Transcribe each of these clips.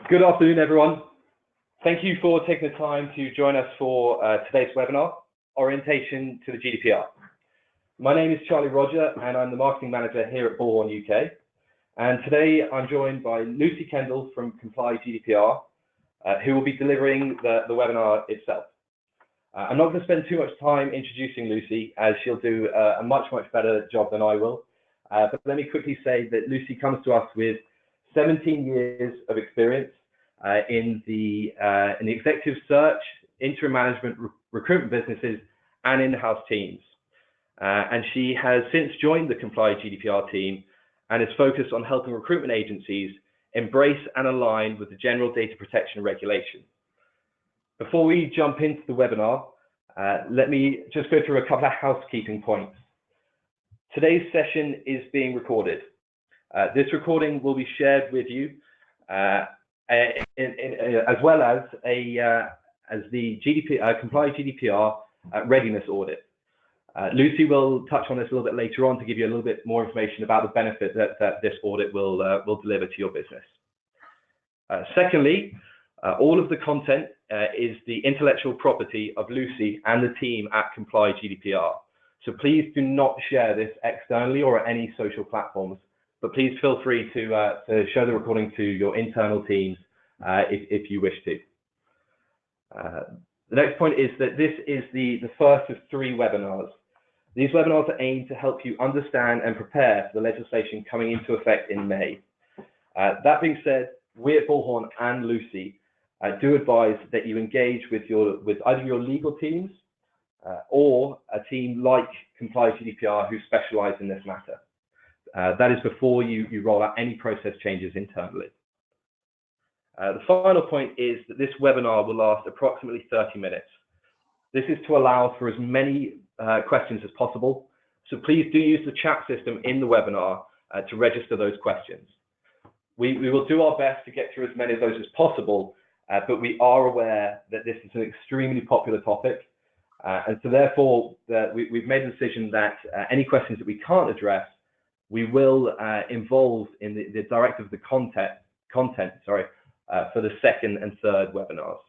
Good afternoon, everyone. Thank you for taking the time to join us for today's webinar, Orientation to the GDPR. My name is Charlie Roger, and I'm the Marketing Manager here at Bullhorn UK. And today I'm joined by Lucy Kendall from Comply GDPR, who will be delivering the webinar itself. I'm not going to spend too much time introducing Lucy, as she'll do a much better job than I will. But let me quickly say that Lucy comes to us with 17 years of experience in the executive search, interim management, recruitment businesses, and in-house teams. And she has since joined the Comply GDPR team and is focused on helping recruitment agencies embrace and align with the General Data Protection Regulation. Before we jump into the webinar, let me just go through a couple of housekeeping points. Today's session is being recorded. This recording will be shared with you as well as the Comply GDPR readiness audit. Lucy will touch on this a little bit later on to give you a little bit more information about the benefit that this audit will deliver to your business. Secondly, all of the content is the intellectual property of Lucy and the team at Comply GDPR. So please do not share this externally or at any social platforms, but please feel free to show the recording to your internal teams if you wish to. The next point is that this is the first of 3 webinars. These webinars are aimed to help you understand and prepare for the legislation coming into effect in May. That being said, we at Bullhorn and Lucy do advise that you engage with either your legal teams or a team like Comply GDPR who specialise in this matter. That is before you roll out any process changes internally. The final point is that this webinar will last approximately 30 minutes. This is to allow for as many questions as possible. So please do use the chat system in the webinar to register those questions. We will do our best to get through as many of those as possible, but we are aware that this is an extremely popular topic. And so therefore, we've made the decision that any questions that we can't address, we will involve in the directive of the content for the second and third webinars.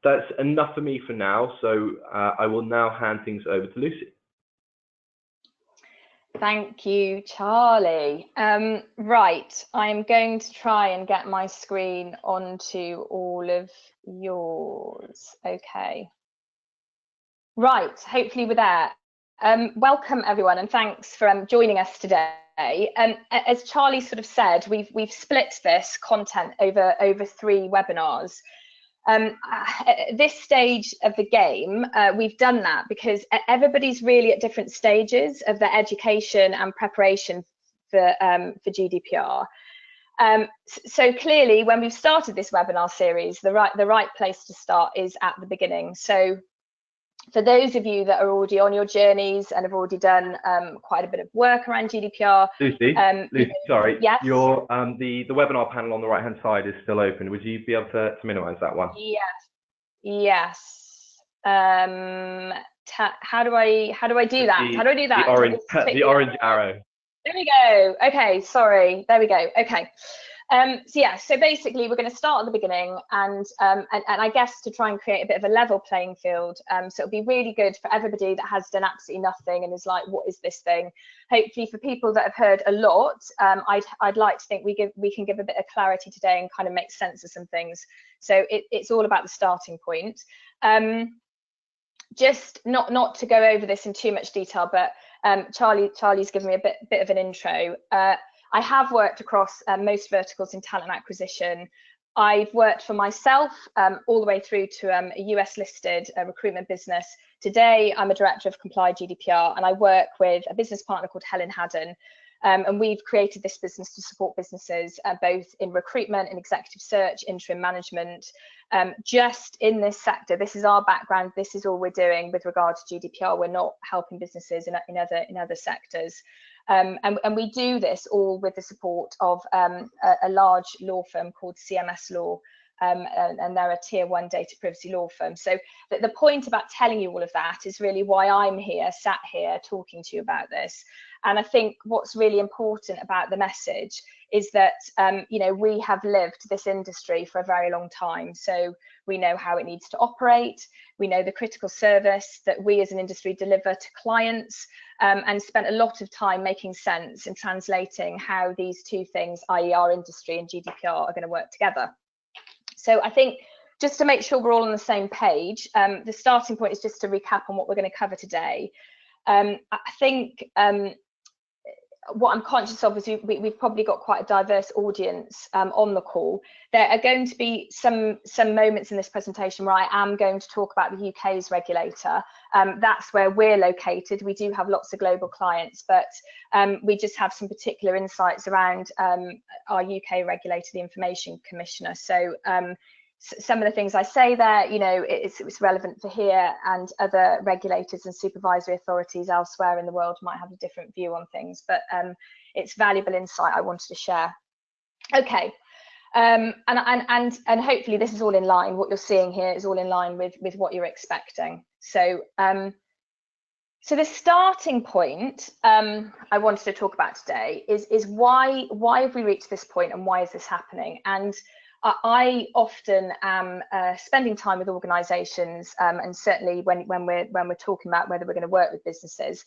That's enough for me for now, so I will now hand things over to Lucy. Thank you, Charlie. Right, I'm going to try and get my screen onto all of yours. Okay. Right, hopefully we're there. Welcome everyone, and thanks for joining us today. As Charlie sort of said, we've split this content over 3 webinars. At this stage of the game, we've done that because everybody's really at different stages of their education and preparation for GDPR. So clearly, when we've started this webinar series, the right place to start is at the beginning. So for those of you that are already on your journeys and have already done quite a bit of work around GDPR, Lucy, sorry, yes, the webinar panel on the right hand side is still open. Would you be able to minimize that one? Yes. How do I do that? How do I do that? The orange arrow. There we go. Okay, sorry. There we go. Okay. So basically we're going to start at the beginning and I guess to try and create a bit of a level playing field. So it'll be really good for everybody that has done absolutely nothing and is like, what is this thing? Hopefully for people that have heard a lot, I'd like to think we can give a bit of clarity today and kind of make sense of some things. So it's all about the starting point. Just not to go over this in too much detail, but Charlie's given me a bit of an intro. I have worked across most verticals in talent acquisition. I've worked for myself all the way through to a US listed recruitment business. Today, I'm a director of Comply GDPR, and I work with a business partner called Helen Haddon. And we've created this business to support businesses both in recruitment and executive search, interim management. Just in this sector, this is our background. This is all we're doing with regard to GDPR. We're not helping businesses in other sectors. And we do this all with the support of a large law firm called CMS Law. and they're a tier 1 data privacy law firm. So the point about telling you all of that is really why I'm here, sat here talking to you about this. And I think what's really important about the message is that, you know, we have lived this industry for a very long time. So we know how it needs to operate. We know the critical service that we as an industry deliver to clients, and spent a lot of time making sense and translating how these two things, i.e. our industry and GDPR, are going to work together. So I think just to make sure we're all on the same page, the starting point is just to recap on what we're going to cover today. I think what I'm conscious of is we've probably got quite a diverse audience on the call. There are going to be some moments in this presentation where I am going to talk about the UK's regulator. That's where we're located. We do have lots of global clients, but we just have some particular insights around our UK regulator, the Information Commissioner. So some of the things I say there, you know, it's relevant for here, and other regulators and supervisory authorities elsewhere in the world might have a different view on things, but it's valuable insight I wanted to share. Okay, and hopefully this is all in line. What you're seeing here is all in line with what you're expecting. So so the starting point I wanted to talk about today is why have we reached this point, and why is this happening? And I often am spending time with organisations, and certainly when we're talking about whether we're going to work with businesses,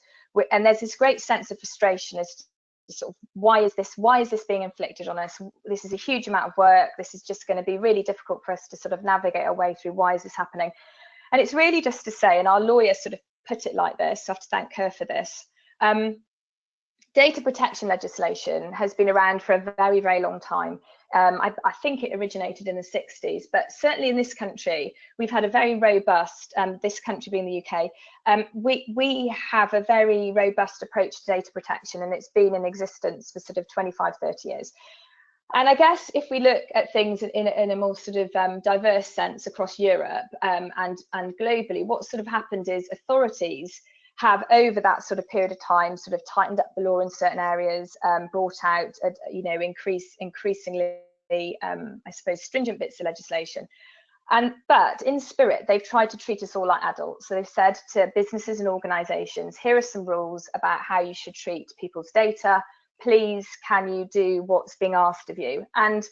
and there's this great sense of frustration as to sort of why is this being inflicted on us? This is a huge amount of work. This is just going to be really difficult for us to sort of navigate our way through. Why is this happening? And it's really just to say, and our lawyer sort of put it like this, so I have to thank her for this. Data protection legislation has been around for a very, very long time. I think it originated in the 60s, but certainly in this country, we've had a very robust, this country being the UK, we have a very robust approach to data protection, and it's been in existence for sort of 25, 30 years. And I guess if we look at things in a more sort of diverse sense across Europe and globally, what sort of happened is authorities have over that sort of period of time sort of tightened up the law in certain areas, brought out, you know, increasingly, I suppose, stringent bits of legislation. But in spirit, they've tried to treat us all like adults. So they've said to businesses and organisations, here are some rules about how you should treat people's data. Please, can you do what's being asked of you? And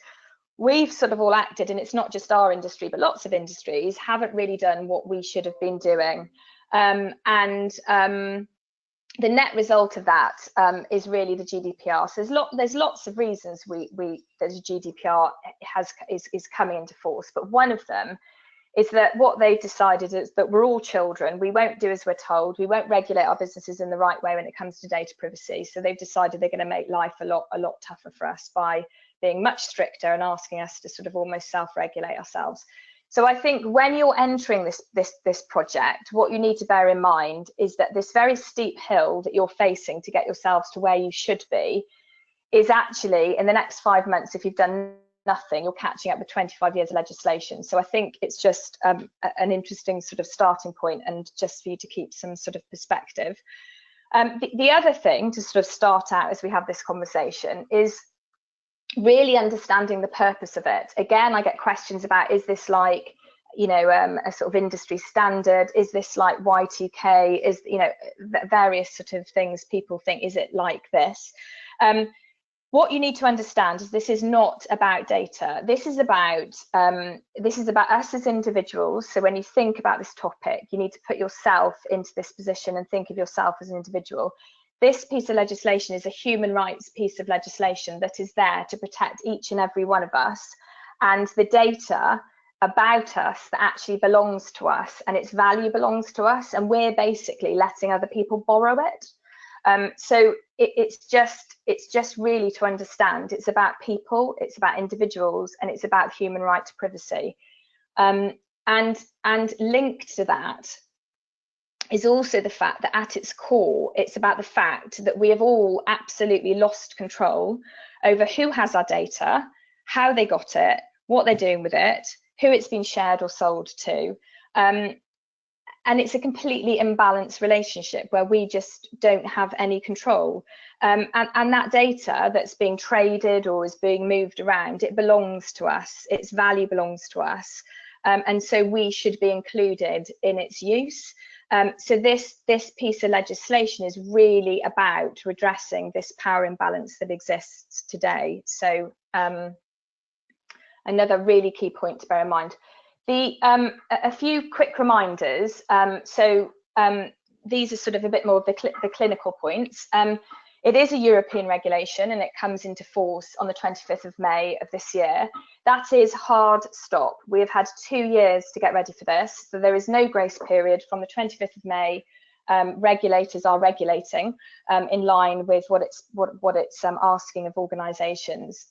we've sort of all acted, and it's not just our industry, but lots of industries haven't really done what we should have been doing. The net result of that is really the GDPR. So there's lots of reasons that the GDPR is coming into force, but one of them is that what they've decided is that we're all children. We won't do as we're told. We won't regulate our businesses in the right way when it comes to data privacy. So they've decided they're going to make life a lot tougher for us by being much stricter and asking us to sort of almost self-regulate ourselves. So I think when you're entering this project, what you need to bear in mind is that this very steep hill that you're facing to get yourselves to where you should be is actually, in the next 5 months, if you've done nothing, you're catching up with 25 years of legislation. So I think it's just an interesting sort of starting point, and just for you to keep some sort of perspective. The other thing to sort of start out as we have this conversation is really understanding the purpose of it. Again, I get questions about, is this like, you know, a sort of industry standard? Is this like Y2K? Is, you know, various sort of things people think, is it like this? What you need to understand is this is not about data. This is about us as individuals. So when you think about this topic, you need to put yourself into this position and think of yourself as an individual. This piece of legislation is a human rights piece of legislation that is there to protect each and every one of us, and the data about us that actually belongs to us, and its value belongs to us, and we're basically letting other people borrow it. So it's just really to understand it's about people, it's about individuals, and it's about human right to privacy. And linked to that is also the fact that at its core, it's about the fact that we have all absolutely lost control over who has our data, how they got it, what they're doing with it, who it's been shared or sold to. and it's a completely imbalanced relationship where we just don't have any control. And that data that's being traded or is being moved around, it belongs to us, its value belongs to us. And so we should be included in its use. So this piece of legislation is really about redressing this power imbalance that exists today. So another really key point to bear in mind. A few quick reminders. These are sort of a bit more of the clinical points. It is a European regulation and it comes into force on the 25th of May of this year. That is hard stop. We have had 2 years to get ready for this. So there is no grace period from the 25th of May. Regulators are regulating in line with what it's asking of organisations.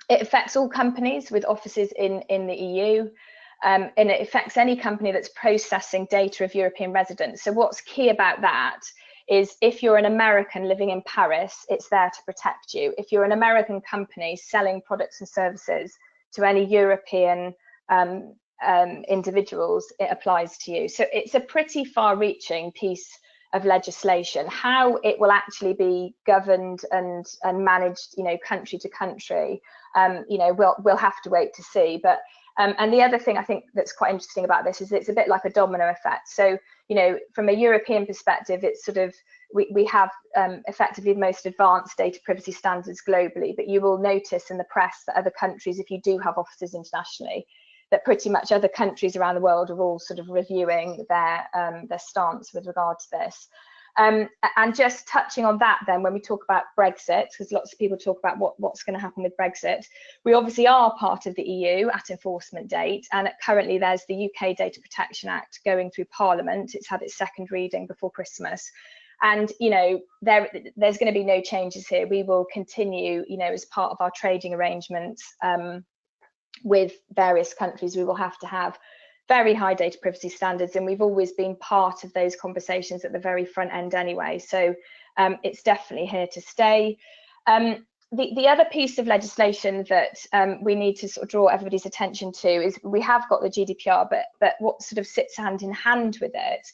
It affects all companies with offices in the EU, and it affects any company that's processing data of European residents. So what's key about that is if you're an American living in Paris, it's there to protect you. If you're an American company selling products and services to any European individuals, it applies to you. So it's a pretty far-reaching piece of legislation. How it will actually be governed and managed, country to country, we'll have to wait to see. But and the other thing I think that's quite interesting about this is it's a bit like a domino effect. So, from a European perspective, it's sort of, we have effectively the most advanced data privacy standards globally, but you will notice in the press that other countries, if you do have offices internationally, that pretty much other countries around the world are all sort of reviewing their stance with regard to this. And just touching on that then, when we talk about Brexit, because lots of people talk about what's going to happen with Brexit, we obviously are part of the EU at enforcement date, and currently there's the UK Data Protection Act going through Parliament. It's had its second reading before Christmas. And, there's going to be no changes here. We will continue, as part of our trading arrangements with various countries, we will have to have very high data privacy standards, and we've always been part of those conversations at the very front end anyway. So it's definitely here to stay. The other piece of legislation that we need to sort of draw everybody's attention to is we have got the GDPR, but what sort of sits hand in hand with it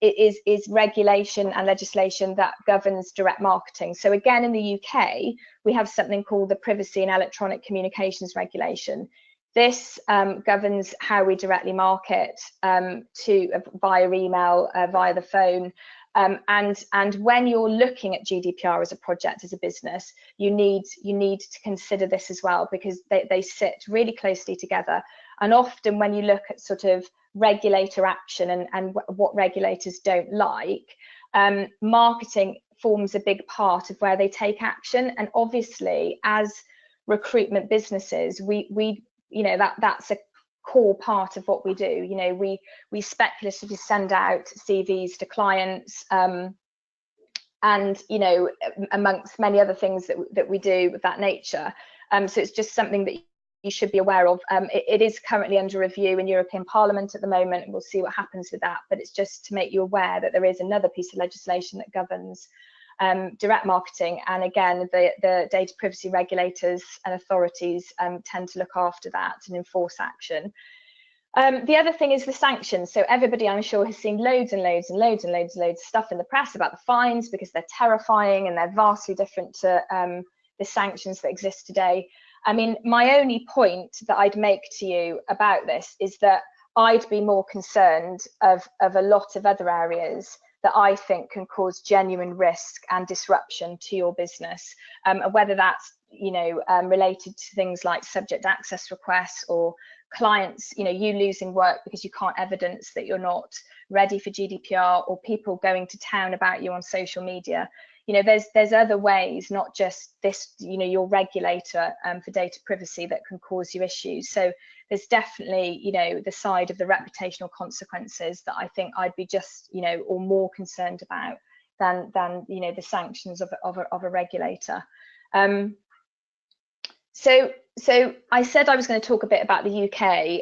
is regulation and legislation that governs direct marketing. So again, in the UK, we have something called the Privacy and Electronic Communications Regulation. This governs how we directly market via email, via the phone. And when you're looking at GDPR as a project, as a business, you need to consider this as well, because they sit really closely together. And often when you look at sort of regulator action and what regulators don't like, marketing forms a big part of where they take action. And obviously, as recruitment businesses, that's a core part of what we do. We speculatively send out CVs to clients, and amongst many other things that we do of that nature. So it's just something that you should be aware of. It is currently under review in European Parliament at the moment, and we'll see what happens with that. But it's just to make you aware that there is another piece of legislation that governs direct marketing, and again, the data privacy regulators and authorities tend to look after that and enforce action. The other thing is the sanctions. So everybody, I'm sure, has seen loads and loads and loads and loads and loads of stuff in the press about the fines, because they're terrifying and they're vastly different to the sanctions that exist today. I mean, my only point that I'd make to you about this is that I'd be more concerned of a lot of other areas that I think can cause genuine risk and disruption to your business, whether that's related to things like subject access requests, or clients, you losing work because you can't evidence that you're not ready for GDPR, or people going to town about you on social media. There's other ways, not just this, your regulator for data privacy, that can cause you issues. So there's definitely, the side of the reputational consequences that I think I'd be just, or more concerned about than the sanctions of a regulator. So I said I was going to talk a bit about the UK.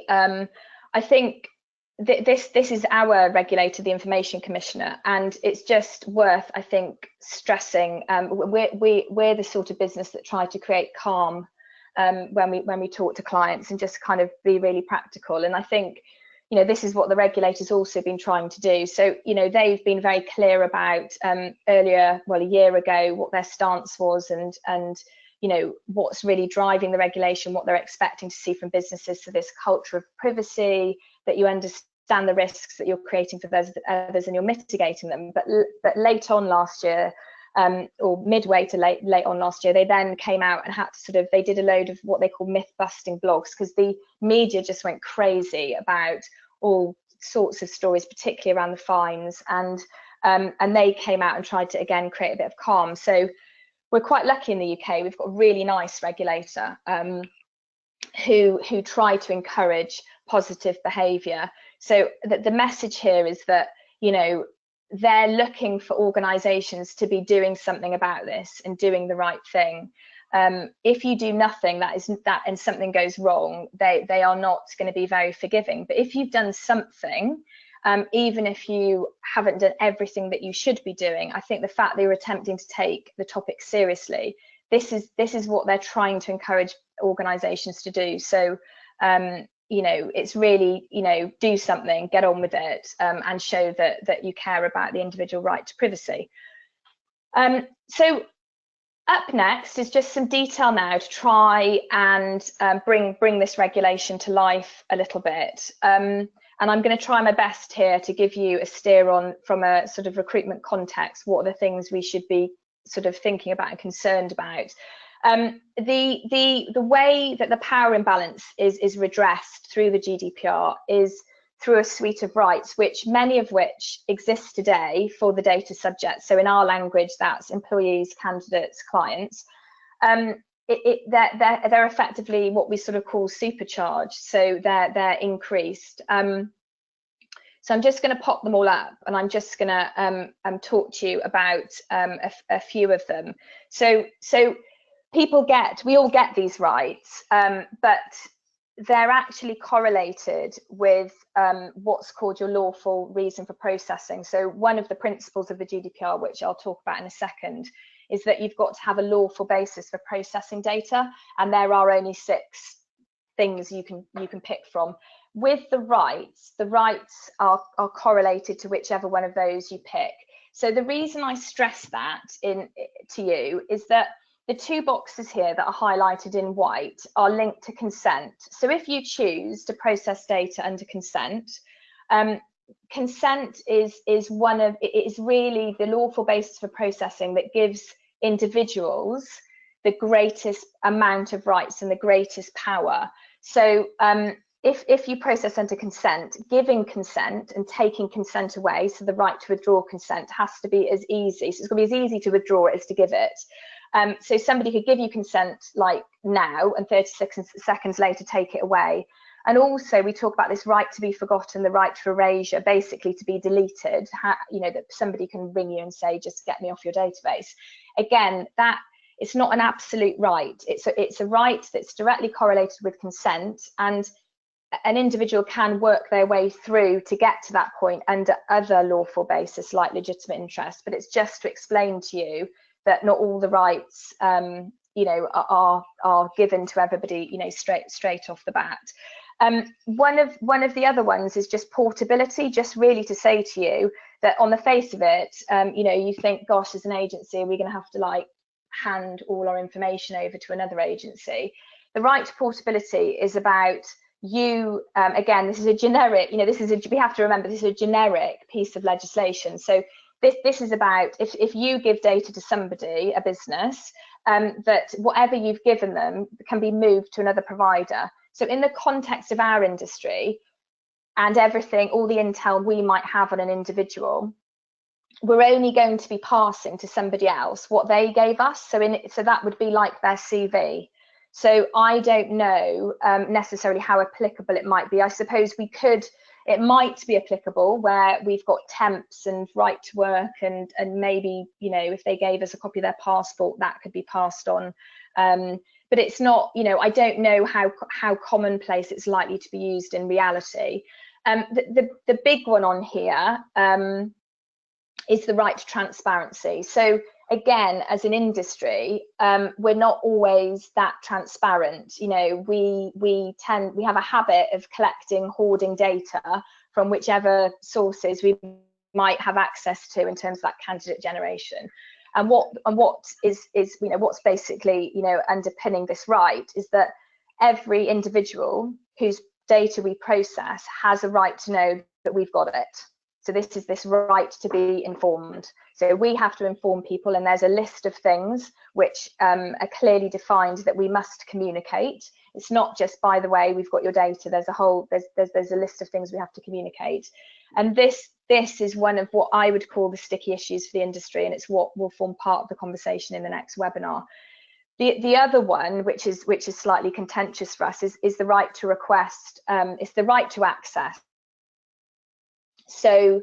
I think this is our regulator, the Information Commissioner, and it's just worth, I think, stressing. We're the sort of business that try to create calm when we talk to clients and just kind of be really practical. And I think, this is what the regulator's also been trying to do. So, they've been very clear about earlier, well, a year ago, what their stance was, and what's really driving the regulation, what they're expecting to see from businesses. So this culture of privacy, that you understand the risks that you're creating for others and you're mitigating them. But late on last year, or midway to late on last year, they then came out and had to they did a load of what they call myth busting blogs, because the media just went crazy about all sorts of stories, particularly around the fines, and they came out and tried to again create a bit of calm. So we're quite lucky in the UK. We've got a really nice regulator who try to encourage positive behaviour. So the message here is that they're looking for organisations to be doing something about this and doing the right thing. If you do nothing, and something goes wrong, they are not going to be very forgiving. But if you've done something, even if you haven't done everything that you should be doing, I think the fact that you're attempting to take the topic seriously, this is what they're trying to encourage organisations to do. So it's really, do something, get on with it, and show that you care about the individual right to privacy. So up next is just some detail now to try and bring this regulation to life a little bit. And I'm going to try my best here to give you a steer on, from a sort of recruitment context, what are the things we should be sort of thinking about and concerned about. The way that the power imbalance is redressed through the GDPR is through a suite of rights, many of which exist today for the data subjects. So in our language, that's employees, candidates, clients. They're effectively what we sort of call supercharged, so they're increased. So I'm just going to pop them all up, and I'm just going to talk to you about a few of them. So we all get these rights, but they're actually correlated with what's called your lawful reason for processing. So one of the principles of the GDPR, which I'll talk about in a second, is that you've got to have a lawful basis for processing data, and there are only 6 things you can pick from. With the rights are correlated to whichever one of those you pick. So the reason I stress that to you is that the 2 boxes here that are highlighted in white are linked to consent. So if you choose to process data under consent, consent is really the lawful basis for processing that gives individuals the greatest amount of rights and the greatest power. So if you process under consent, giving consent and taking consent away, so the right to withdraw consent has to be as easy. So it's going to be as easy to withdraw it as to give it. So somebody could give you consent like now, and 36 seconds later take it away. And also we talk about this right to be forgotten, the right to erasure, basically to be deleted, that somebody can ring you and say, just get me off your database. Again, that it's not an absolute right. It's a right that's directly correlated with consent, and an individual can work their way through to get to that point under other lawful basis like legitimate interest. But it's just to explain to you that not all the rights are given to everybody straight off the bat. One of the other ones is just portability, just really to say to you that on the face of it, you think, gosh, as an agency, we're going to have to hand all our information over to another agency. The right to portability is about you, again, this is a generic, we have to remember this is a generic piece of legislation. So this is about if you give data to somebody, a business, that whatever you've given them can be moved to another provider. So in the context of our industry and everything, all the intel we might have on an individual, we're only going to be passing to somebody else what they gave us. So that would be like their CV. So I don't know necessarily how applicable it might be. I suppose it might be applicable where we've got temps and right to work, and maybe, if they gave us a copy of their passport, that could be passed on. But it's not, I don't know how commonplace it's likely to be used in reality. The big one on here is the right to transparency. So again, as an industry, we're not always that transparent. You know, we have a habit of hoarding data from whichever sources we might have access to in terms of that candidate generation. And what is you know, what's basically, you know, underpinning this right is that every individual whose data we process has a right to know that we've got it. So this is this right to be informed. So we have to inform people, and there's a list of things which are clearly defined that we must communicate. It's not just, by the way, we've got your data. There's a list of things we have to communicate, and this is one of what I would call the sticky issues for the industry, and it's what will form part of the conversation in the next webinar. The other one, which is slightly contentious for us, is the right to request. It's the right to access. So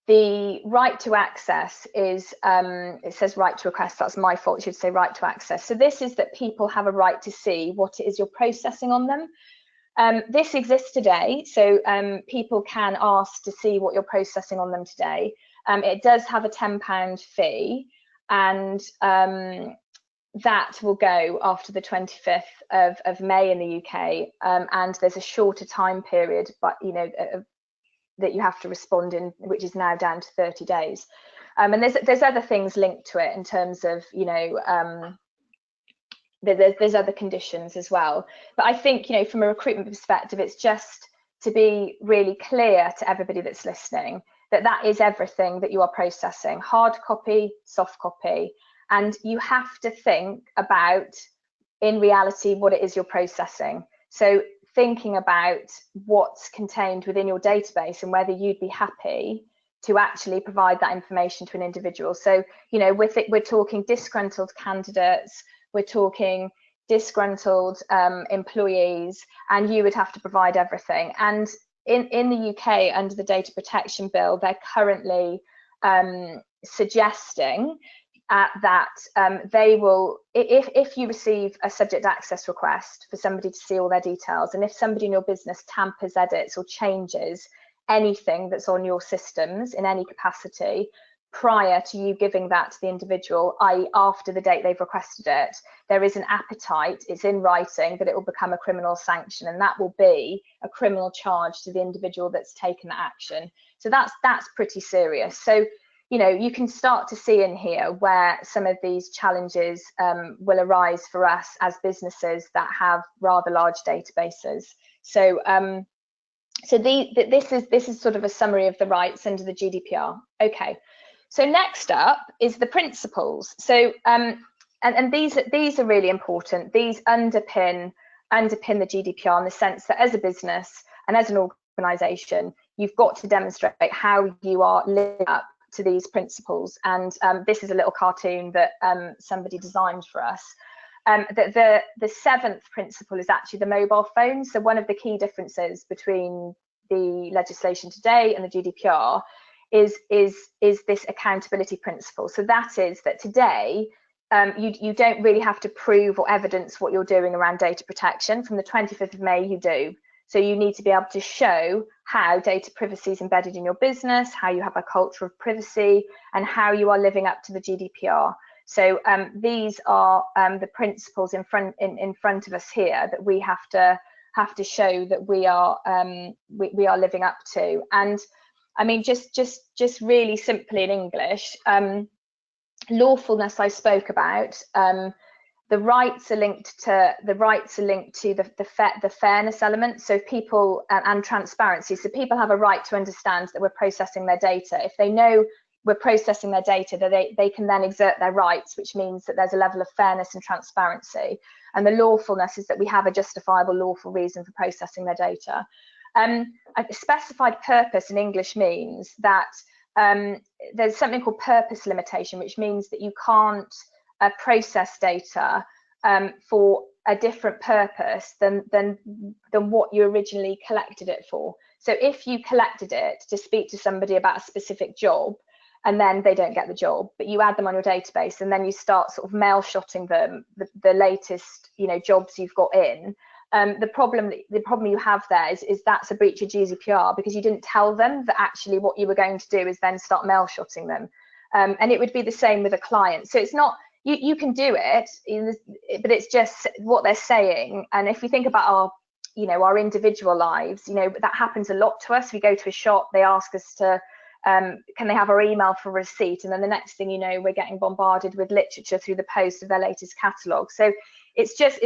the right to access is, it says right to request, that's my fault, it should say right to access. So this is that people have a right to see what it is you're processing on them. This exists today, so people can ask to see what you're processing on them today. It does have a £10 fee, and that will go after the 25th of May in the UK, and there's a shorter time period, but you know, that you have to respond in, which is now down to 30 days. And there's other things linked to it in terms of, you know, there's other conditions as well. But I think, you know, from a recruitment perspective, it's just to be really clear to everybody that's listening that that is everything that you are processing: hard copy, soft copy. And you have to think about, in reality, what it is you're processing. So thinking about what's contained within your database and whether you'd be happy to actually provide that information to an individual. So, you know, with it, we're talking disgruntled candidates, we're talking disgruntled employees, and you would have to provide everything. And in the UK, under the Data Protection Bill, they're currently suggesting that they will, if you receive a subject access request for somebody to see all their details, and if somebody in your business tampers, edits or changes anything that's on your systems in any capacity prior to you giving that to the individual, i.e. after the date they've requested it, there is an appetite, it's in writing, that it will become a criminal sanction, and that will be a criminal charge to the individual that's taken that action. So that's pretty serious. So, you know, you can start to see in here where some of these challenges will arise for us as businesses that have rather large databases. So, this is sort of a summary of the rights under the GDPR. Okay, so next up is the principles. So, and these are really important. These underpin the GDPR in the sense that as a business and as an organisation, you've got to demonstrate how you are living up to these principles. And this is a little cartoon that somebody designed for us. The seventh principle is actually the mobile phone. So one of the key differences between the legislation today and the GDPR is this accountability principle. So that is that today you don't really have to prove or evidence what you're doing around data protection. From the 25th of May, you do. So you need to be able to show how data privacy is embedded in your business, how you have a culture of privacy, and how you are living up to the GDPR. So these are the principles in front of us here that we have to show that we are living up to. And I mean, just really simply in English, lawfulness I spoke about. The rights are linked to the fairness element. So people and transparency. So people have a right to understand that we're processing their data. If they know we're processing their data, that they can then exert their rights, which means that there's a level of fairness and transparency. And the lawfulness is that we have a justifiable lawful reason for processing their data. A specified purpose in English means that there's something called purpose limitation, which means that you can't process data for a different purpose than what you originally collected it for. So if you collected it to speak to somebody about a specific job, and then they don't get the job, but you add them on your database, and then you start sort of mail shotting them the latest, you know, jobs you've got in. The problem you have there is that's a breach of GDPR, because you didn't tell them that actually what you were going to do is then start mail shotting them. and it would be the same with a client. So it's not, you can do it, but it's just what they're saying. And if we think about our, our individual lives, that happens a lot to us. We go to a shop, they ask us to, can they have our email for receipt? And then the next thing you know, we're getting bombarded with literature through the post of their latest catalogue. So it's just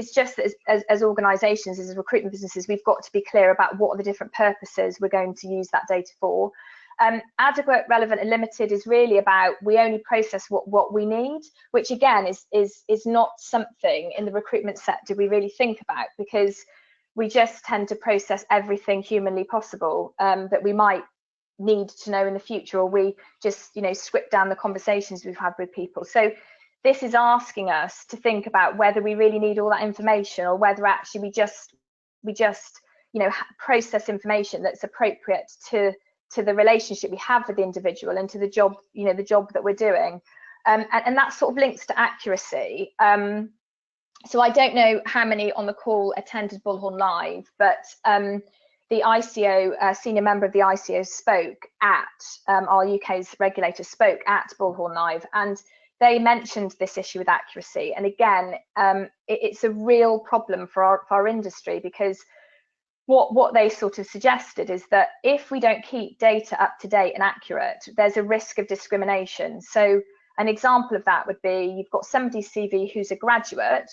as organisations, as recruitment businesses, we've got to be clear about what are the different purposes we're going to use that data for. Adequate, relevant and limited is really about, we only process what we need, which again is not something in the recruitment sector we really think about, because we just tend to process everything humanly possible that we might need to know in the future, or we just script down the conversations we've had with people. So this is asking us to think about whether we really need all that information, or whether actually we just process information that's appropriate to the relationship we have with the individual and to the job, the job that we're doing. And that sort of links to accuracy. So I don't know how many on the call attended Bullhorn Live, but the ICO, senior member of the ICO spoke at, our UK's regulator spoke at Bullhorn Live, and they mentioned this issue with accuracy. And again, it's a real problem for our industry, because what they sort of suggested is that if we don't keep data up to date and accurate, there's a risk of discrimination. So an example of that would be, you've got somebody's CV who's a graduate,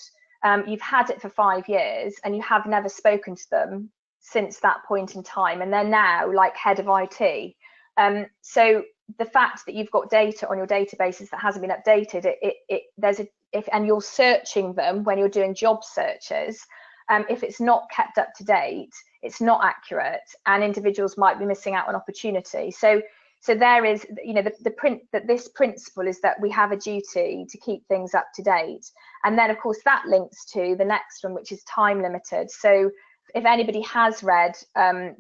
you've had it for 5 years and you have never spoken to them since that point in time, and they're now like head of IT. So the fact that you've got data on your databases that hasn't been updated, and you're searching them when you're doing job searches, if it's not kept up to date, it's not accurate, and individuals might be missing out on opportunity. So there is, this principle is that we have a duty to keep things up to date. And then of course that links to the next one, which is time limited. So if anybody has read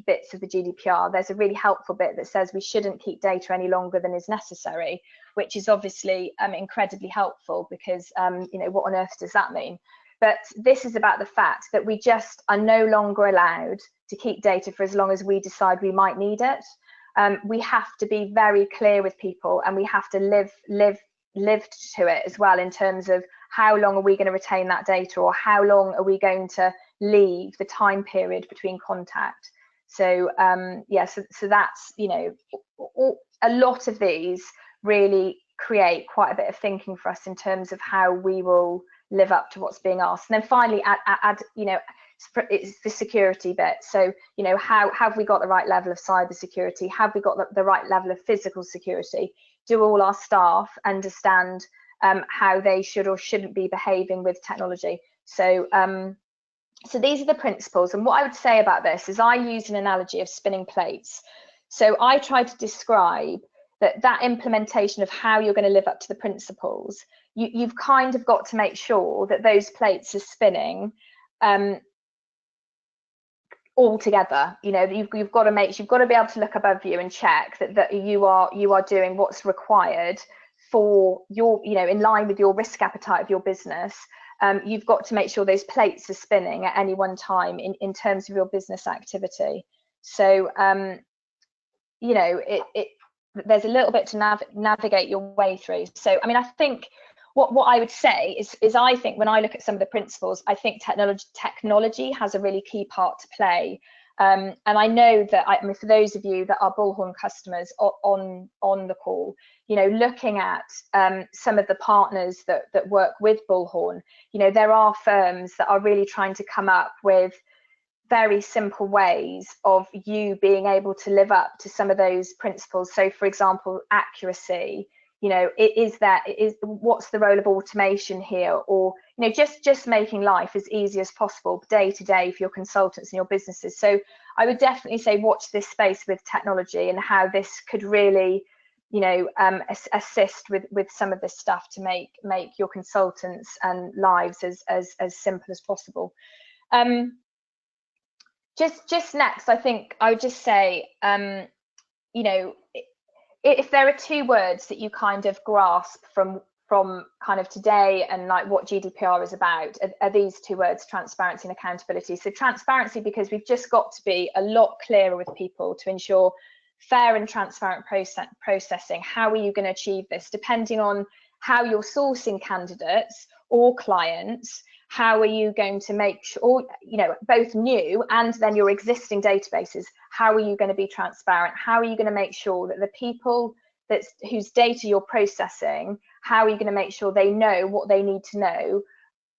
bits of the GDPR, there's a really helpful bit that says we shouldn't keep data any longer than is necessary, which is obviously incredibly helpful, because what on earth does that mean? But this is about the fact that we just are no longer allowed to keep data for as long as we decide we might need it. We have to be very clear with people, and we have to live to it as well, in terms of how long are we going to retain that data, or how long are we going to leave the time period between contact. So so that's, a lot of these really create quite a bit of thinking for us in terms of how we will live up to what's being asked. And then finally, add it's the security bit. So how have we got the right level of cyber security? Have we got the right level of physical security? Do all our staff understand how they should or shouldn't be behaving with technology? So so these are the principles. And what I would say about this is, I use an analogy of spinning plates. So I try to describe that implementation of how you're going to live up to the principles. You've kind of got to make sure that those plates are spinning all together. You've got to be able to look above you and check that you are doing what's required for your, in line with your risk appetite of your business. You've got to make sure those plates are spinning at any one time in terms of your business activity. So there's a little bit to navigate your way through. So I mean, I think what I would say is I think when I look at some of the principles, I think technology has a really key part to play. And I know that, for those of you that are Bullhorn customers on the call, looking at some of the partners that work with Bullhorn, there are firms that are really trying to come up with very simple ways of you being able to live up to some of those principles. So for example, accuracy, what's the role of automation here? Or, just making life as easy as possible day to day for your consultants and your businesses. So I would definitely say watch this space with technology, and how this could really, assist with some of this stuff to make your consultants and lives as simple as possible. Just next, I think I would just say, if there are two words that you kind of grasp from kind of today and like what GDPR is about, are these two words: transparency and accountability. So transparency, because we've just got to be a lot clearer with people to ensure fair and transparent processing. How are you going to achieve this? Depending on how you're sourcing candidates or clients, how are you going to make sure, you know, both new and then your existing databases, how are you going to be transparent? How are you going to make sure that the people whose data you're processing, how are you going to make sure they know what they need to know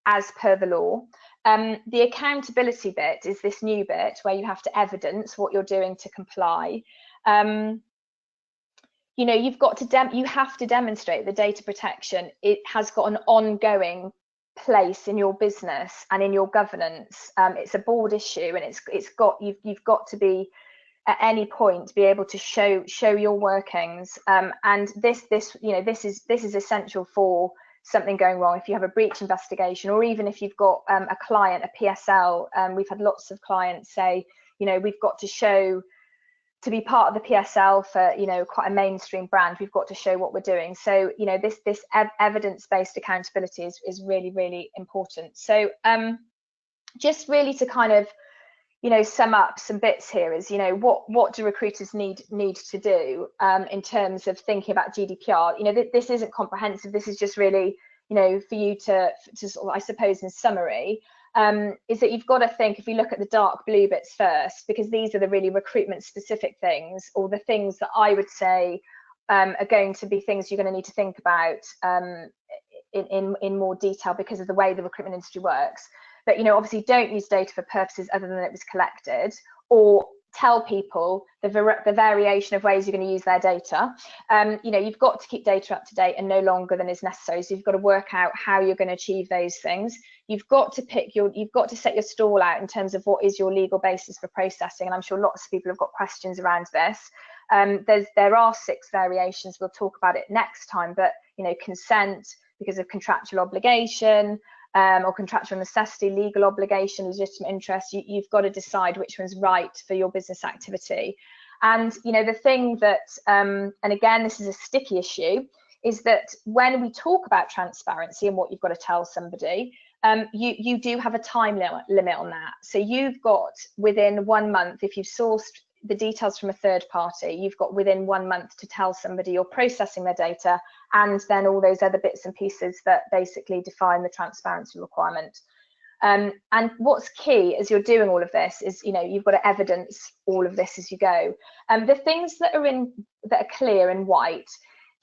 as per the law? The accountability bit is this new bit where you have to evidence what you're doing to comply. You know, you have to demonstrate the data protection. It has got an ongoing place in your business and in your governance. It's a board issue, and you've got to be at any point be able to show your workings. And this is essential for something going wrong. If you have a breach investigation, or even if you've got a client, a PSL, we've had lots of clients say, you know, we've got to show, to be part of the PSL for, you know, quite a mainstream brand, we've got to show what we're doing. So, you know, this evidence-based accountability is really, really important. So just really to kind of, you know, sum up some bits here is, you know, what do recruiters need to do in terms of thinking about GDPR? You know, this isn't comprehensive. This is just really, you know, for you to sort of, I suppose, in summary, is that you've got to think, if you look at the dark blue bits first, because these are the really recruitment specific things, or the things that I would say are going to be things you're going to need to think about in more detail because of the way the recruitment industry works. But, you know, obviously don't use data for purposes other than it was collected, or tell people the variation of ways you're going to use their data. You know, you've got to keep data up to date and no longer than is necessary. So you've got to work out how you're going to achieve those things. You've got to set your stall out in terms of what is your legal basis for processing. And I'm sure lots of people have got questions around this. There are 6 variations. We'll talk about it next time, but, you know, consent because of contractual obligation, or contractual necessity, legal obligation, legitimate interest. You've got to decide which one's right for your business activity. And, you know, the thing that, and again, this is a sticky issue, is that when we talk about transparency and what you've got to tell somebody, you do have a time limit on that. So you've got within 1 month, if you've sourced the details from a third party, you've got within 1 month to tell somebody you're processing their data, and then all those other bits and pieces that basically define the transparency requirement. And what's key as you're doing all of this is, you know, you've got to evidence all of this as you go. The things that are clear in white,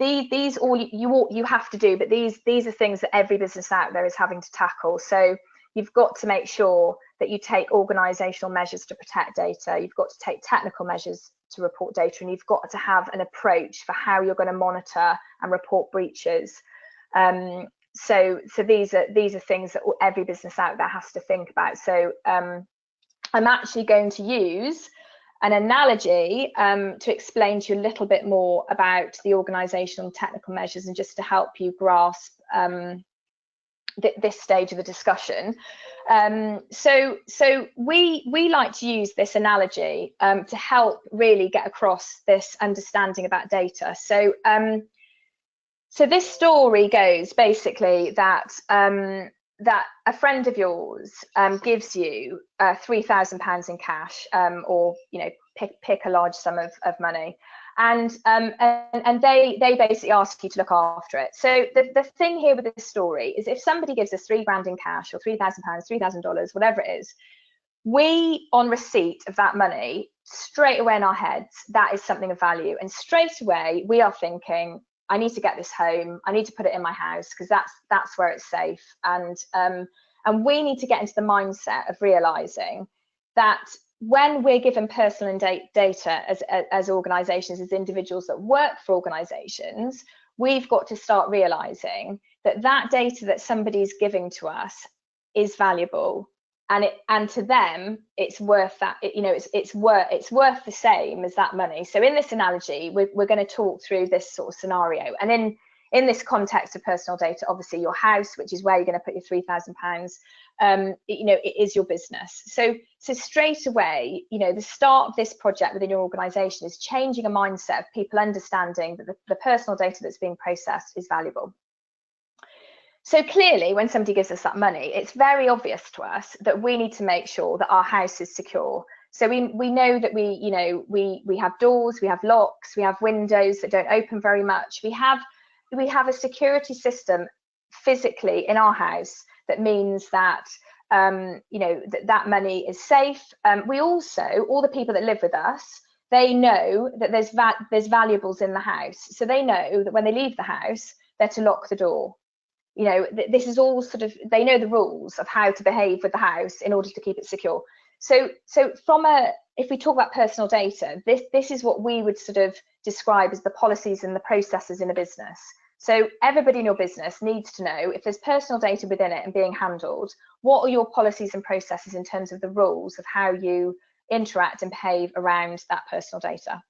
these all you have to do, but these are things that every business out there is having to tackle. So you've got to make sure that you take organisational measures to protect data. You've got to take technical measures to report data, and you've got to have an approach for how you're going to monitor and report breaches. So these are things that every business out there has to think about. So I'm actually going to use an analogy to explain to you a little bit more about the organisational and technical measures, and just to help you grasp this stage of the discussion. So we like to use this analogy to help really get across this understanding about data. So this story goes basically that that a friend of yours gives you £3,000 in cash, or, you know, pick a large sum of money, and they basically ask you to look after it. So the thing here with this story is, if somebody gives us £3,000 in cash, or £3,000, $3,000, whatever it is, we, on receipt of that money, straight away in our heads, that is something of value, and straight away we are thinking, I need to get this home, I need to put it in my house, because that's where it's safe. And we need to get into the mindset of realizing that when we're given personal data as organizations, as individuals that work for organizations, we've got to start realizing that that data that somebody's giving to us is valuable, and to them it's worth that, you know, it's worth the same as that money. So in this analogy, we're going to talk through this sort of scenario, and in this context of personal data, obviously your house, which is where you're going to put your £3,000, you know, it is your business. So straight away, you know, the start of this project within your organization is changing a mindset of people understanding that the personal data that's being processed is valuable. So clearly, when somebody gives us that money, it's very obvious to us that we need to make sure that our house is secure. So we know that we have doors, we have locks, we have windows that don't open very much. We have a security system physically in our house that means that that money is safe. We also, all the people that live with us, they know that there's valuables in the house, so they know that when they leave the house, they're to lock the door. This is all sort of, they know the rules of how to behave with the house in order to keep it secure. So if we talk about personal data, this is what we would sort of describe as the policies and the processes in a business. So everybody in your business needs to know, if there's personal data within it and being handled, what are your policies and processes in terms of the rules of how you interact and behave around that personal data.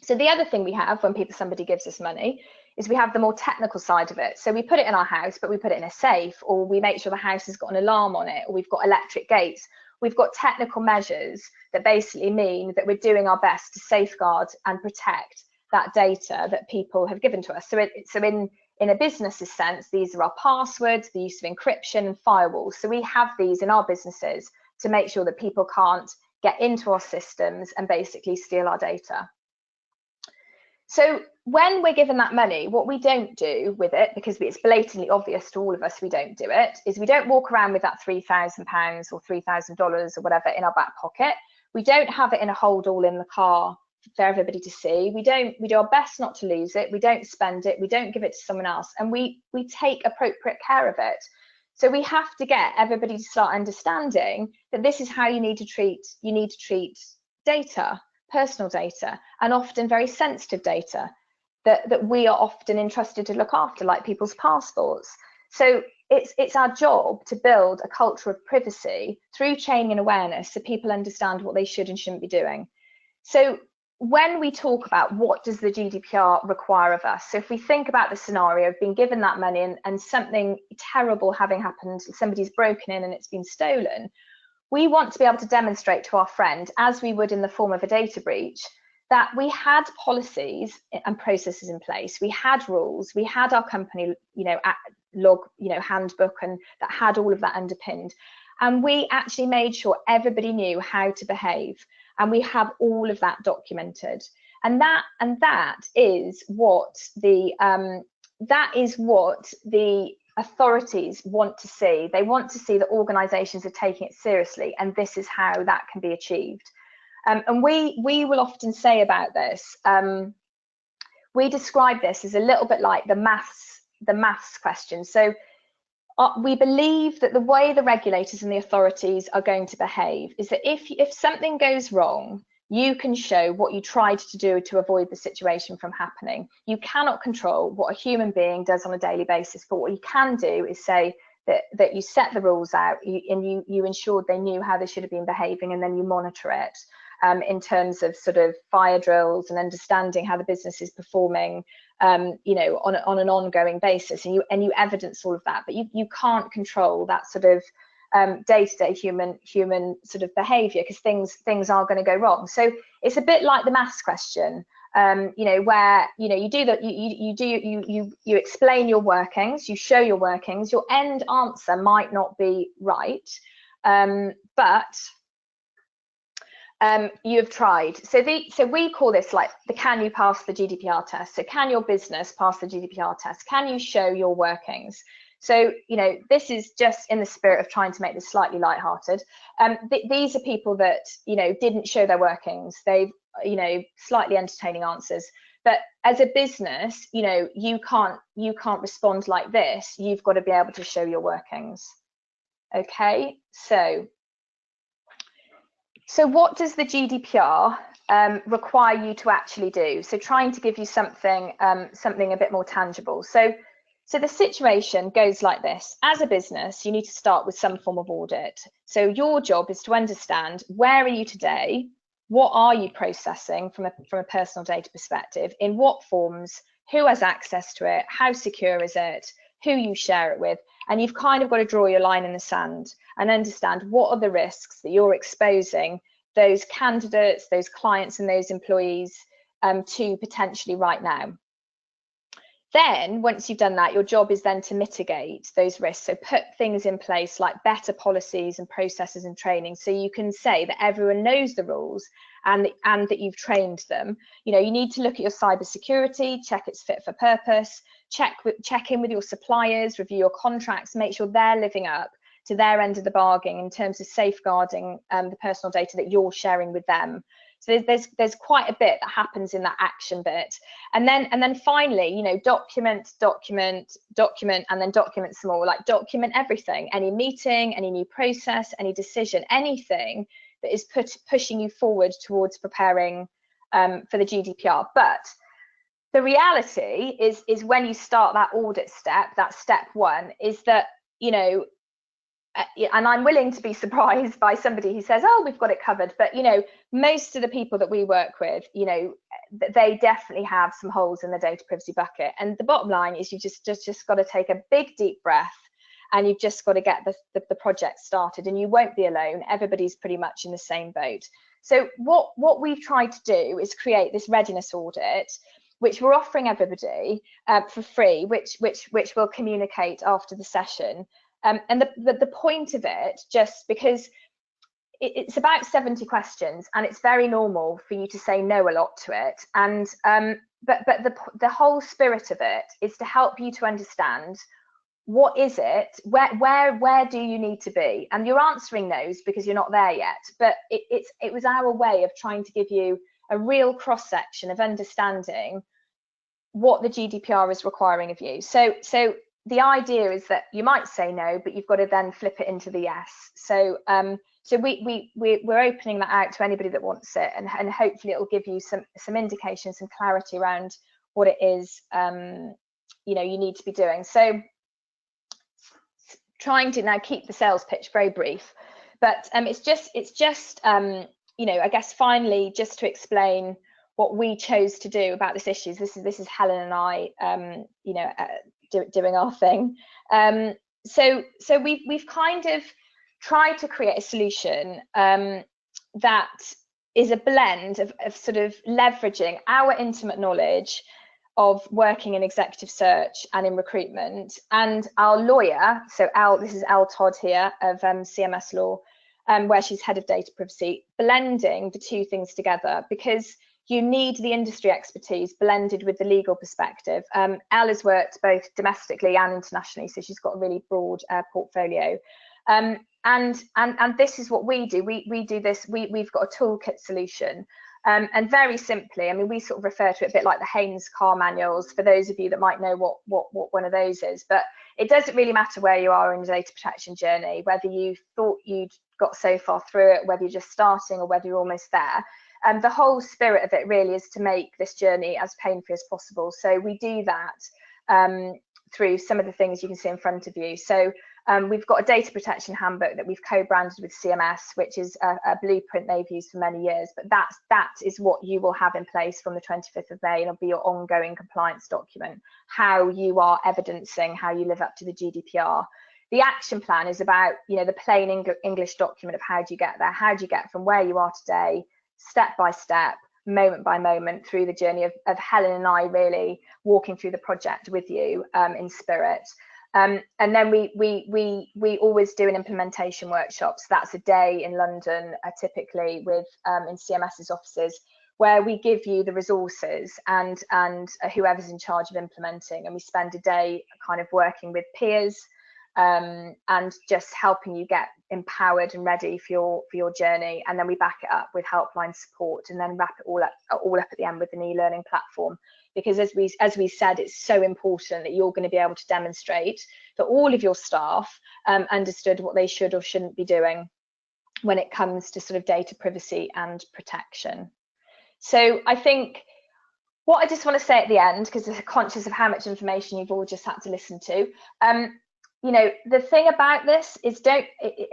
So the other thing we have when somebody gives us money is we have the more technical side of it. So we put it in our house, but we put it in a safe, or we make sure the house has got an alarm on it, or we've got electric gates. We've got technical measures that basically mean that we're doing our best to safeguard and protect that data that people have given to us. So in a business's sense, these are our passwords, the use of encryption and firewalls. So we have these in our businesses to make sure that people can't get into our systems and basically steal our data. So when we're given that money, what we don't do with it, because it's blatantly obvious to all of us we don't do it, is we don't walk around with that £3,000 or $3,000 or whatever in our back pocket. We don't have it in a hold all in the car for everybody to see. We do our best not to lose it. We don't spend it. We don't give it to someone else, and we take appropriate care of it. So we have to get everybody to start understanding that this is how you need to treat data, personal data, and often very sensitive data that we are often entrusted to look after, like people's passports. So it's our job to build a culture of privacy through training and awareness so people understand what they should and shouldn't be doing. So when we talk about what does the GDPR require of us, so if we think about the scenario of being given that money and something terrible having happened, somebody's broken in and it's been stolen, we want to be able to demonstrate to our friend, as we would in the form of a data breach, that we had policies and processes in place, we had rules, we had our company, handbook, and that had all of that underpinned, and we actually made sure everybody knew how to behave, and we have all of that documented, and that is what the authorities want to see. They want to see that organisations are taking it seriously, and this is how that can be achieved. And we will often say about this, we describe this as a little bit like the maths question. So we believe that the way the regulators and the authorities are going to behave is that if something goes wrong, you can show what you tried to do to avoid the situation from happening. You cannot control what a human being does on a daily basis, but what you can do is say that you set the rules out and you ensured they knew how they should have been behaving, and then you monitor it in terms of sort of fire drills and understanding how the business is performing, on an ongoing basis, and you evidence all of that. But you can't control that sort of day-to-day human sort of behaviour, because things are going to go wrong. So it's a bit like the maths question, where you explain your workings, you show your workings, your end answer might not be right, but you have tried. So we call this like the can you pass the GDPR test. So can your business pass the GDPR test? Can you show your workings? So, this is just in the spirit of trying to make this slightly lighthearted. These are people that, didn't show their workings. They've, slightly entertaining answers. But as a business, you can't respond like this. You've got to be able to show your workings. Okay, so what does the GDPR require you to actually do? So trying to give you something a bit more tangible. So the situation goes like this. As a business, you need to start with some form of audit. So your job is to understand, where are you today? What are you processing from a personal data perspective? In what forms? Who has access to it? How secure is it? Who you share it with? And you've kind of got to draw your line in the sand and understand what are the risks that you're exposing those candidates, those clients and those employees to potentially right now. Then once you've done that, your job is then to mitigate those risks. So put things in place like better policies and processes and training, so you can say that everyone knows the rules and that you've trained them. You know, you need to look at your cybersecurity, check it's fit for purpose, check in with your suppliers, review your contracts, make sure they're living up to their end of the bargain in terms of safeguarding the personal data that you're sharing with them. So there's quite a bit that happens in that action bit, and then finally, you know, document, and then document some more. Like document everything, any meeting, any new process, any decision, anything that is pushing you forward towards preparing for the GDPR. But the reality is when you start that audit step, that step one, is that, you know, and I'm willing to be surprised by somebody who says, oh, we've got it covered. But, you know, most of the people that we work with, you know, they definitely have some holes in the data privacy bucket. And the bottom line is you just got to take a big, deep breath, and you've just got to get the project started, and you won't be alone. Everybody's pretty much in the same boat. So what we've tried to do is create this readiness audit, which we're offering everybody for free, which we'll communicate after the session. And the point of it, just because it's about 70 questions, and it's very normal for you to say no a lot to it. And but the whole spirit of it is to help you to understand what is it, where do you need to be, and you're answering those because you're not there yet. But it was our way of trying to give you a real cross section of understanding what the GDPR is requiring of you. So the idea is that you might say no, but you've got to then flip it into the yes. So we're opening that out to anybody that wants it, and hopefully it will give you some indication, some clarity around what it is you know, you need to be doing. So trying to now keep the sales pitch very brief, but it's just you know, I guess finally, just to explain what we chose to do about this issue. This is Helen and I you know, doing our thing. So we've kind of tried to create a solution that is a blend of sort of leveraging our intimate knowledge of working in executive search and in recruitment, and our lawyer, so this is Elle Todd here of CMS Law, where she's head of data privacy, blending the two things together, because you need the industry expertise blended with the legal perspective. Elle has worked both domestically and internationally, so she's got a really broad portfolio. And this is what we do. We do this. We've got a toolkit solution, and very simply, I mean, we sort of refer to it a bit like the Haynes car manuals, for those of you that might know what one of those is. But it doesn't really matter where you are in the data protection journey, whether you thought you'd got so far through it, whether you're just starting, or whether you're almost there. And the whole spirit of it really is to make this journey as pain-free as possible. So we do that through some of the things you can see in front of you. So we've got a data protection handbook that we've co-branded with CMS, which is a blueprint they've used for many years. But that is what you will have in place from the 25th of May, and it'll be your ongoing compliance document, how you are evidencing how you live up to the GDPR. The action plan is about, you know, the plain English document of how do you get there, how do you get from where you are today, step by step, moment by moment, through the journey of Helen and I really walking through the project with you in spirit. And then we always do an implementation workshop. So that's a day in London, typically with in CMS's offices, where we give you the resources and whoever's in charge of implementing, and we spend a day kind of working with peers and just helping you get empowered and ready for your journey. And then we back it up with helpline support, and then wrap it all up at the end with an e-learning platform. Because as we said, it's so important that you're going to be able to demonstrate that all of your staff understood what they should or shouldn't be doing when it comes to sort of data privacy and protection. So I think what I just want to say at the end, because I'm conscious of how much information you've all just had to listen to, you know, the thing about this is,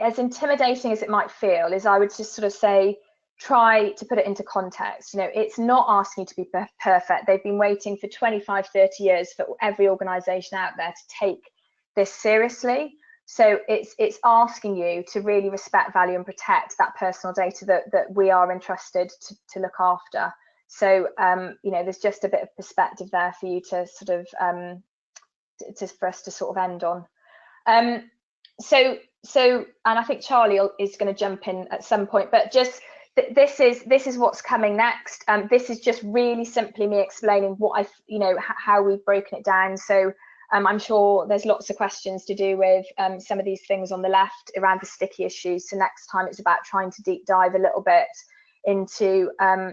as intimidating as it might feel, is I would just sort of say, try to put it into context. You know, it's not asking you to be perfect. They've been waiting for 25, 30 years for every organisation out there to take this seriously. So it's asking you to really respect, value and protect that personal data that we are entrusted to look after. So you know, there's just a bit of perspective there for you to sort of for us to sort of end on. So and I think Charlie is going to jump in at some point, but just this is what's coming next. This is just really simply me explaining what you know, how we've broken it down. So I'm sure there's lots of questions to do with some of these things on the left around the sticky issues. So next time it's about trying to deep dive a little bit into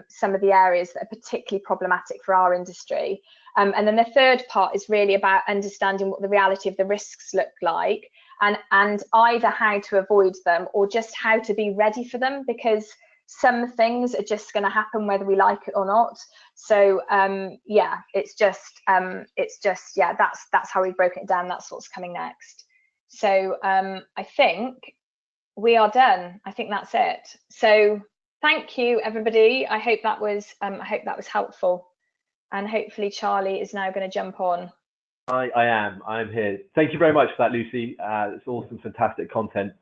some of the areas that are particularly problematic for our industry. And then the third part is really about understanding what the reality of the risks look like, and either how to avoid them or just how to be ready for them, because some things are just going to happen whether we like it or not. So yeah, it's just yeah, that's how we've broken it down. That's what's coming next. So I think we are done. I think that's it. So thank you, everybody. I hope that was helpful, and hopefully Charlie is now going to jump on. I'm here. Thank you very much for that, Lucy. It's awesome, fantastic content.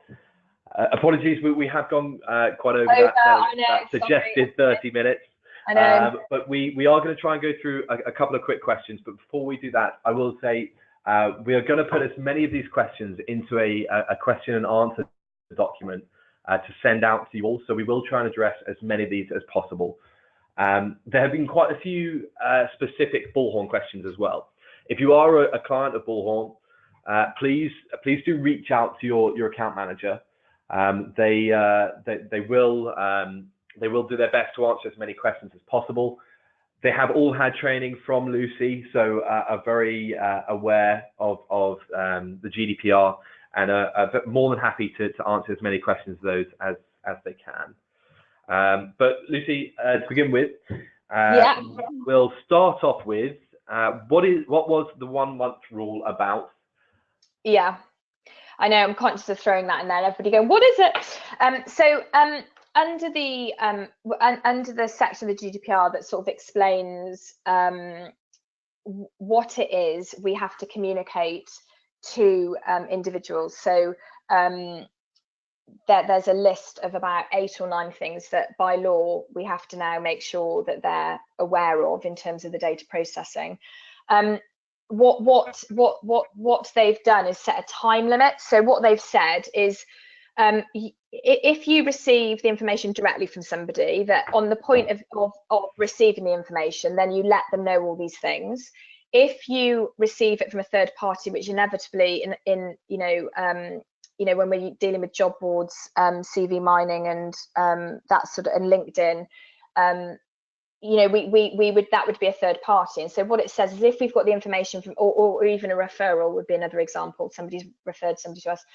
Apologies, we have gone quite over that suggested 30 minutes. I know. But we are going to try and go through a couple of quick questions. But before we do that, I will say we are going to put as many of these questions into a question and answer document to send out to you all. So we will try and address as many of these as possible. There have been quite a few specific Bullhorn questions as well. If you are a client of Bullhorn, please do reach out to your account manager. They will do their best to answer as many questions as possible. They have all had training from Lucy, so are very aware of the GDPR, and are more than happy to answer as many questions of those as they can. But Lucy, to begin with, yeah, we'll start off with what was the 1 month rule about? Yeah, I know, I'm conscious of throwing that in there. Everybody going, what is it? So under the section of the GDPR that sort of explains what it is we have to communicate to individuals. So there's a list of about 8 or 9 things that by law we have to now make sure that they're aware of in terms of the data processing. What they've done is set a time limit. So what they've said is if you receive the information directly from somebody, that on the point of receiving the information, then you let them know all these things. If you receive it from a third party, which inevitably in when we're dealing with job boards, CV mining, and that sort of, and LinkedIn, that would be a third party. And so what it says is, if we've got the information from, or even a referral would be another example, somebody's referred somebody to us,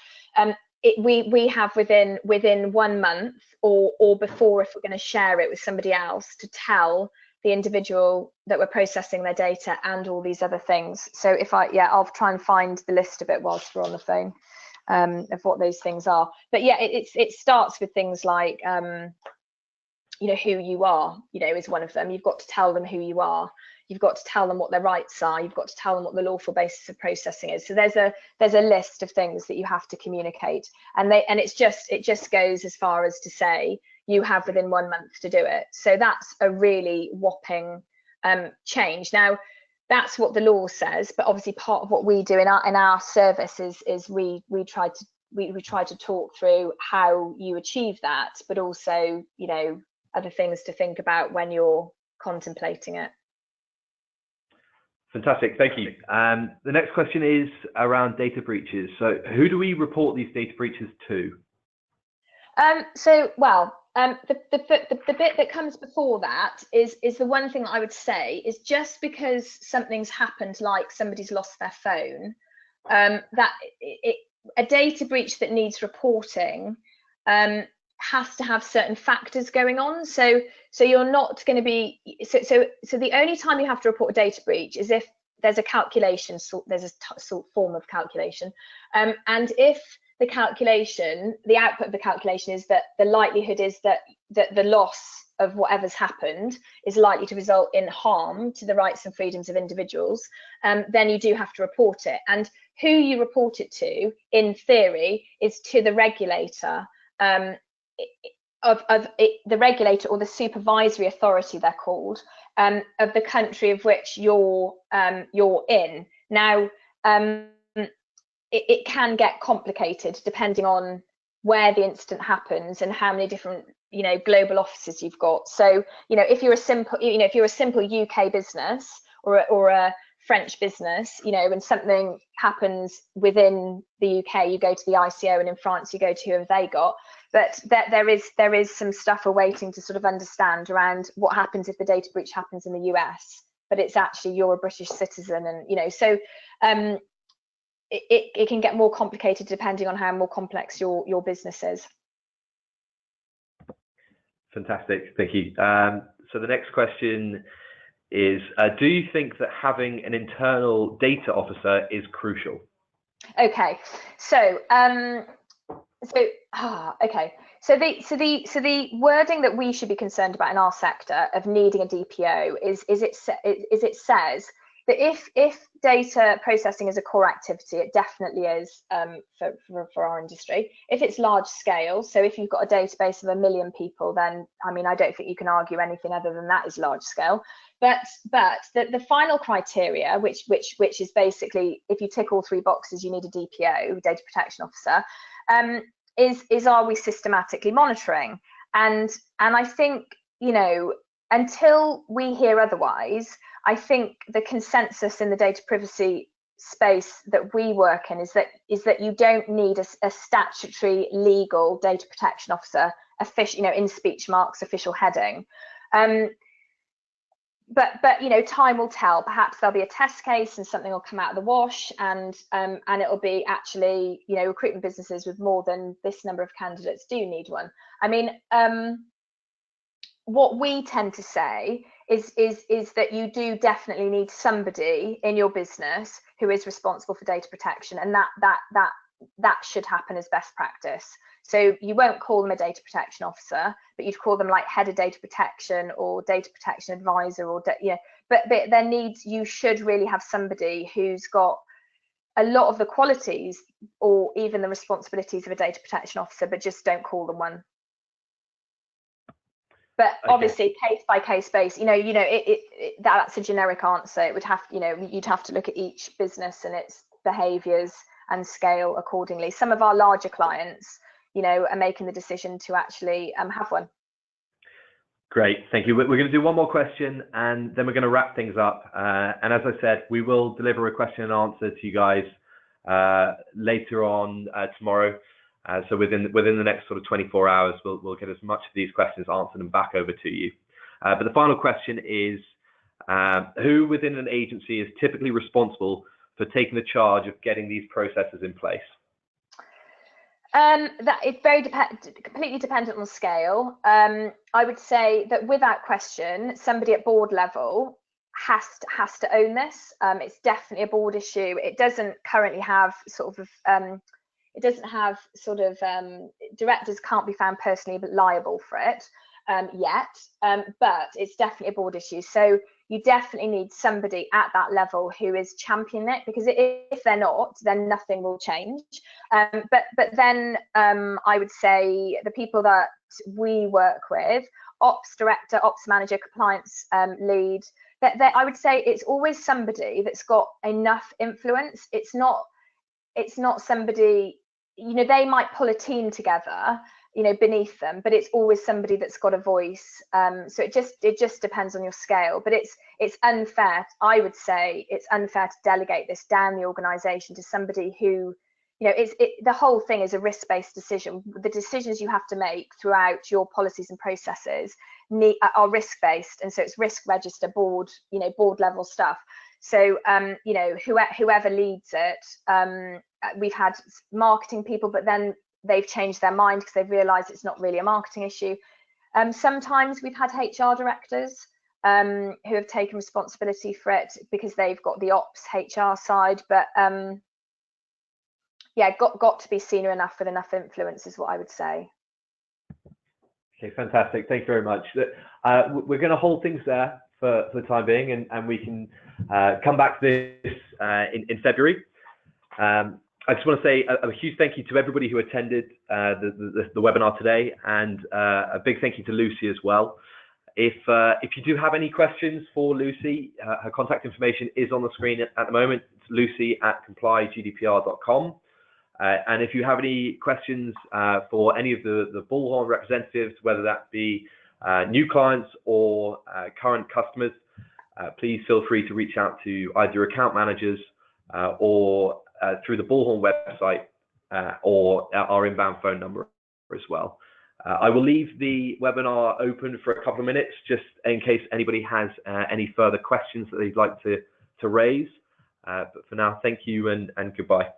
we have within 1 month or before, if we're going to share it with somebody else, to tell the individual that we're processing their data and all these other things. So I'll try and find the list of it whilst we're on the phone, of what those things are. But yeah, it starts with things like who you are, is one of them. You've got to tell them who you are. You've got to tell them what their rights are. You've got to tell them what the lawful basis of processing is. So there's a list of things that you have to communicate, and it just goes as far as to say you have within 1 month to do it. So that's a really whopping change. Now, that's what the law says, but obviously part of what we do in our service is we try to talk through how you achieve that, but also other things to think about when you're contemplating it. Fantastic, thank you. The next question is around data breaches. So who do we report these data breaches to? The bit that comes before that is the one thing that I would say is, just because something's happened, like somebody's lost their phone, a data breach that needs reporting has to have certain factors going on. So you're not going to be so the only time you have to report a data breach is if there's a calculation, there's a form of calculation, and if the calculation, the output of the calculation is that the likelihood is that the loss of whatever's happened is likely to result in harm to the rights and freedoms of individuals, then you do have to report it. And who you report it to, in theory, is to the regulator. the regulator or the supervisory authority, they're called, of the country of which you're in. Now, it can get complicated depending on where the incident happens and how many different global offices you've got. So if you're a simple UK business or a French business, when something happens within the UK, you go to the ICO, and in France you go to who have they got. But there is some stuff we're waiting to sort of understand around what happens if the data breach happens in the US, but it's actually you're a British citizen, and so it can get more complicated depending on how more complex your business is. Fantastic, thank you. So the next question is, do you think that having an internal data officer is crucial? Okay, so the wording that we should be concerned about in our sector of needing a DPO is it says that if data processing is a core activity, it definitely is for our industry. If it's large scale, so if you've got a database of 1 million people, then I don't think you can argue anything other than that is large scale. But the final criteria, which is basically if you tick all 3 boxes, you need a DPO, data protection officer, is are we systematically monitoring? And I think until we hear otherwise, I think the consensus in the data privacy space that we work in is that you don't need a statutory legal data protection officer, official, in speech marks, official heading. But time will tell. Perhaps there'll be a test case and something will come out of the wash, and it'll be actually recruitment businesses with more than this number of candidates do need one. What we tend to say is that you do definitely need somebody in your business who is responsible for data protection, and that should happen as best practice. So you won't call them a data protection officer, but you'd call them like head of data protection or data protection advisor, or but you should really have somebody who's got a lot of the qualities or even the responsibilities of a data protection officer, but just don't call them one. But obviously, case by case basis, that's a generic answer. It would have, you'd have to look at each business and its behaviours and scale accordingly. Some of our larger clients, are making the decision to actually have one. Great, thank you. We're going to do one more question, and then we're going to wrap things up. And as I said, we will deliver a question and answer to you guys later on tomorrow. So within the next sort of 24 hours, we'll get as much of these questions answered and back over to you. But the final question is, who within an agency is typically responsible for taking the charge of getting these processes in place? That it's completely dependent on scale. I would say that without question, somebody at board level has to own this. It's definitely a board issue. It doesn't currently have directors can't be found personally liable for it yet, but it's definitely a board issue. So you definitely need somebody at that level who is championing it, because if they're not, then nothing will change. But then I would say the people that we work with, ops director, ops manager, compliance lead, that I would say it's always somebody that's got enough influence. It's not somebody, they might pull a team together, beneath them, but it's always somebody that's got a voice. So it just depends on your scale, but it's unfair. I would say it's unfair to delegate this down the organisation to somebody who, the whole thing is a risk-based decision. The decisions you have to make throughout your policies and processes are risk-based, and so it's risk register, board level stuff. So whoever leads it, we've had marketing people, but then they've changed their mind because they've realised it's not really a marketing issue. Sometimes we've had HR directors who have taken responsibility for it because they've got the ops HR side, but got to be senior enough with enough influence is what I would say. Okay, fantastic. Thank you very much. We're going to hold things there for the time being, and we can come back to this in February. I just want to say a huge thank you to everybody who attended the webinar today, and a big thank you to Lucy as well. If you do have any questions for Lucy, her contact information is on the screen at the moment. It's lucy@complygdpr.com. And if you have any questions for any of the Bullhorn representatives, whether that be new clients or current customers, please feel free to reach out to either account managers or through the Bullhorn website or our inbound phone number as well. I will leave the webinar open for a couple of minutes just in case anybody has any further questions that they'd like to raise. But for now, thank you and goodbye.